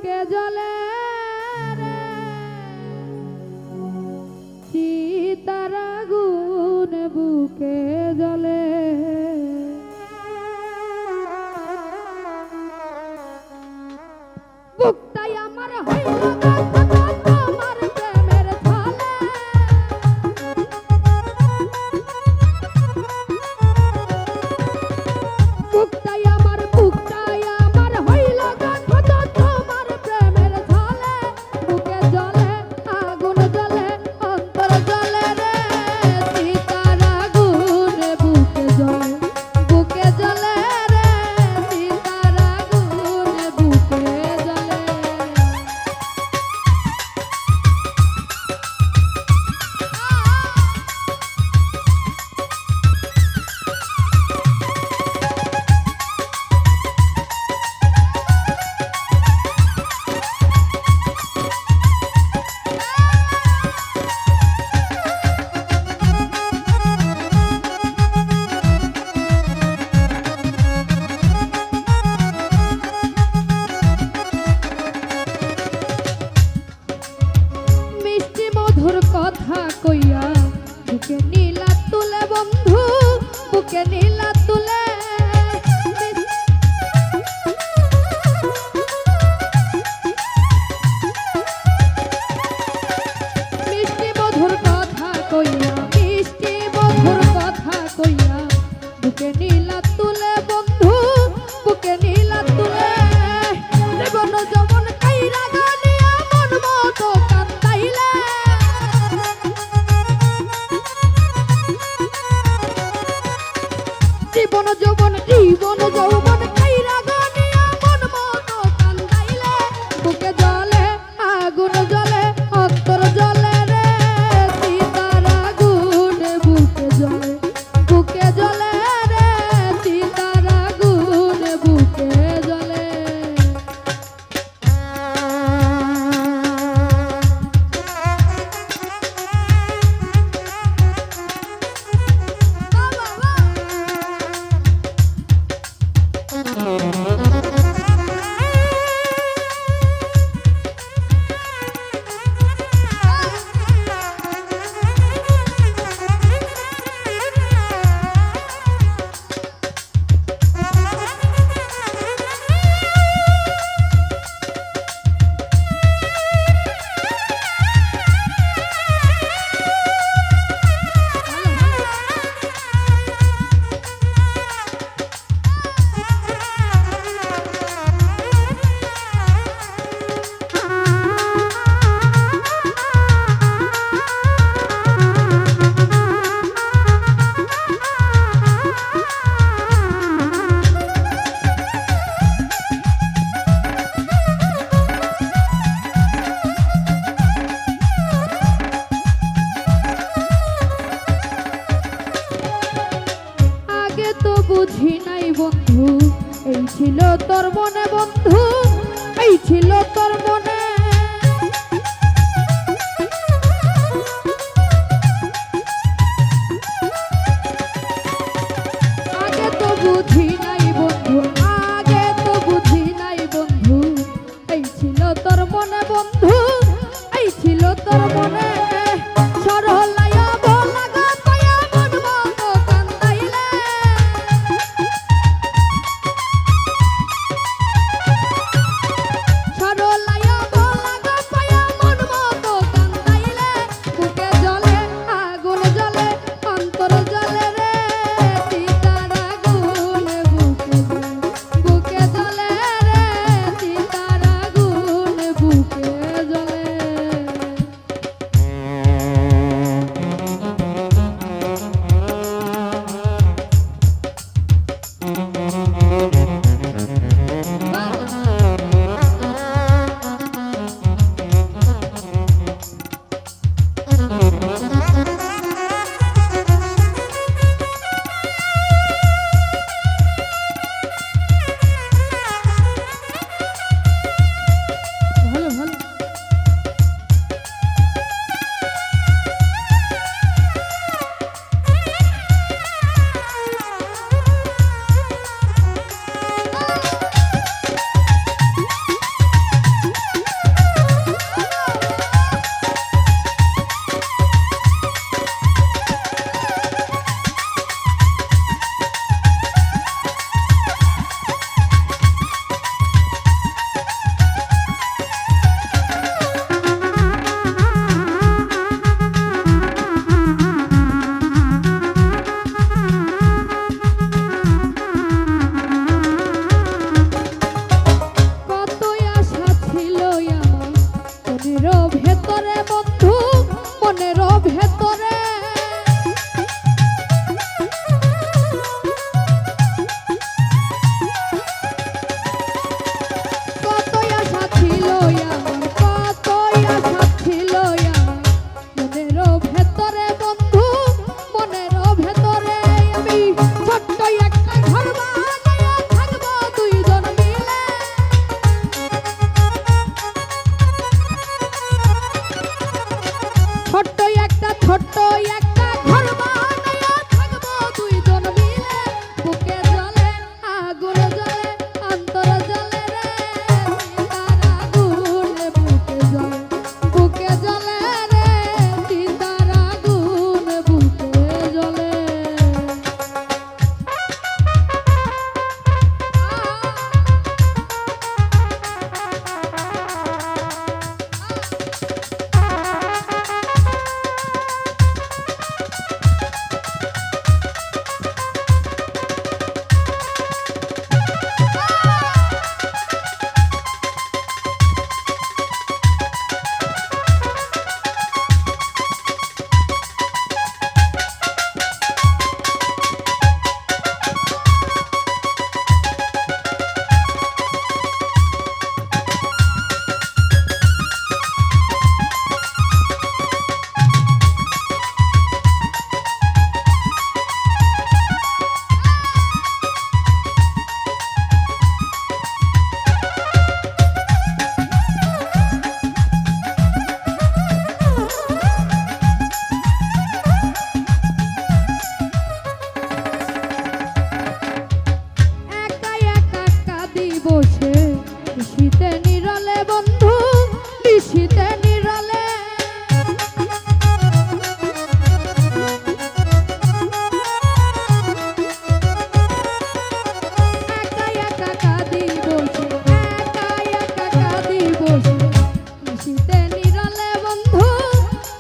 বুকে জ্বলে রে সীতার আগুন বুকে জ্বলে বুকটাই আমার হইল তোমার প্রেমের ছলে বুকটাই আমার হইল তোমার প্রেমের ছলে বুকে জ্বলে আগুন জ্বলে অন্তর জ্বলে রে সীতার আগুন বুকে জ্বলে রে সীতার আগুন বুকে জ্বলে কথা কইয়া বুকে নীলা তুলে বন্ধু বুকে নীলা তুলে মিষ্টি মধুর কথা কইয়া বুকে নীলা তুলে বন্ধু বুকে নীলা তুলে জীবন যমন কাইরা গানিয়া মন মতো কান্দাইলে জীবন যৌবন কাইরা গানিয়া মন মতো কান্দাইলে বুকে জ্বলে আগুন জ্বলে অন্তর জ্বলে রে সীতার আগুন বুকে জ্বলে রে সীতার আগুন বুকে জ্বলে বুঝি নাই বন্ধু এই ছিল তোর মনে বন্ধু এই ছিল তোর মনে আগে তো বুঝি নাই বন্ধু এই ছিল তোর মনে বন্ধু এই ছিল তোর মনে সরল সরল নিশিতে নিরলে বন্ধু নিশিতে নিরলে একা একা কাঁদি বসে একা একা কাঁদি বসে নিশিতে নিরলে বন্ধু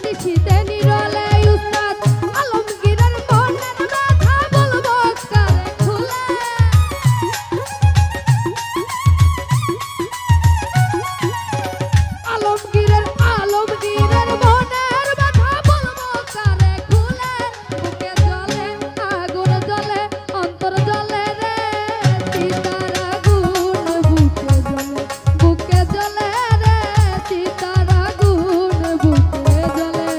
নিশিতে নিরলে উস্তাদ আলমগীরের মনের ব্যথা বলবো কারে খুলে আলমগীরের মনের ব্যথা বলবো কারে খুলে বুকে জ্বলে আগুন জ্বলে অন্তর জ্বলে রে চিতার আগুন বুকে জ্বলে রে চিতার আগুন বুকে জ্বলে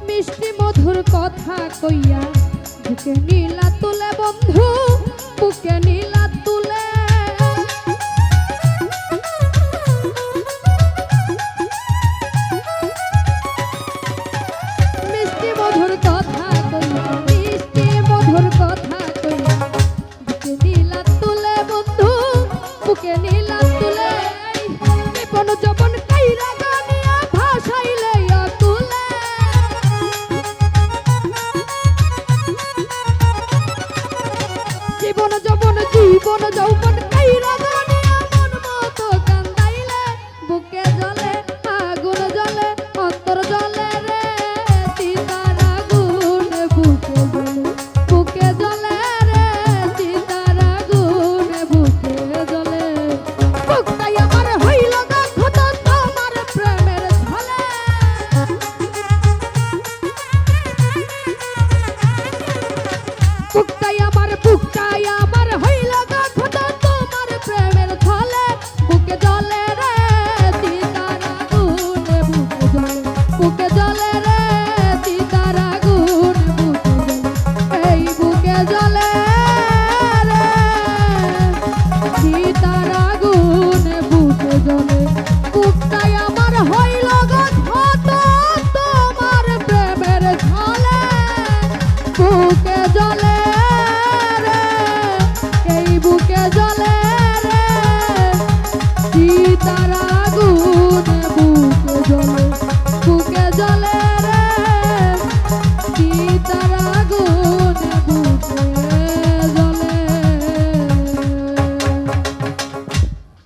মিষ্টি মধুর কথা কইয়া বুকে নীলা তুলে বন্ধু বুকে নীলা তুলে মিষ্টি মধুর কথা কইয়া মিষ্টি মধুর কথা কইয়া বুকে নীলা তুলে বন্ধু বুকে নীলা তুলে বিপন যবন কাইরা গানিয়া ভাসাইলে আকুলে জীবন যৌবন কাইরা গানিয়া মন মতো কান্দাইলে বুকে জ্বলে আগুন জ্বলে অন্তর জ্বলে রে চিতার আগুন বুকে জ্বলে রে চিতার আগুন বুকে জ্বলে বুকটাই আমার হইল দগ্ধ তোমার প্রেমের ঝলে বুকটাই আমার হইল দগ্ধ তোমার প্রেমের ঝলে বুকে জ্বলে রে চিতার আগুন বুকে জ্বলে রে চিতার আগুন এই বুকে জ্বলে রে চিতার আগুন বুকে জ্বলে বুকটাই আমার হইল দগ্ধ তোমার প্রেমের ঝলে বুকে জ্বলে রে এই বুকে জ্বলে রে চিতার